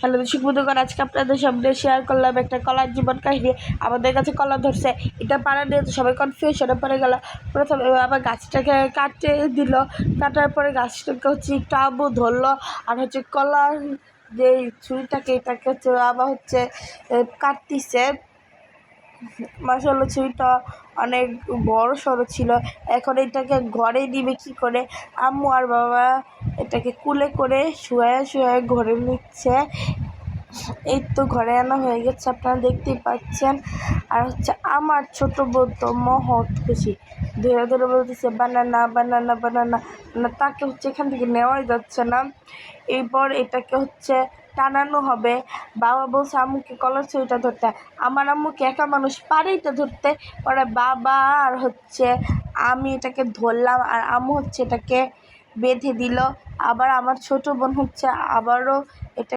Hello দর্শক বন্ধুগণ, আজকে আপনাদের সামনে শেয়ার করলাম একটা কলার জীবন কাহিনী। আমাদের কাছে কলা ধরছে, এটা পাড়া নিয়ে তো সবাই কনফিউশনে পড়ে গেল। প্রথমে আবার গাছটাকে কাটতে দিল, কাটার পরে গাছটাকে একটু আব্বু ধরলো, আর কলার যে ছুরিটাকে এটাকে আবার কাটতিছে। মাশাআল্লাহ ছুরিটা অনেক বড় সড়ো ছিল। এখন এটাকে ঘরে দিবে কি করে? আম্মু আর বাবা এটাকে কুলে করে শুয়ে ঘরে নিচ্ছে। এই তো ঘরে আনা হয়ে গেছে, আপনারা দেখতেই পাচ্ছেন। আর আমার ছোট বোন তো মহৎ খুশি, ধরে ধরে বলতেছে বানানা বানানা বানানা। তাকে এখান থেকে নেওয়াই যাচ্ছে না। এরপর এটাকে টানানো হবে। বাবা বলছে আম্মুকে কলার ছুরিটা ধরতে। আমার আম্মুকে একা মানুষ পারে এটা ধরতে। পরে বাবা আর আমি এটাকে ধরলাম, আর আম্মু এটাকে বেঁধে দিল। আবার আমার ছোট বোন আবারও এটা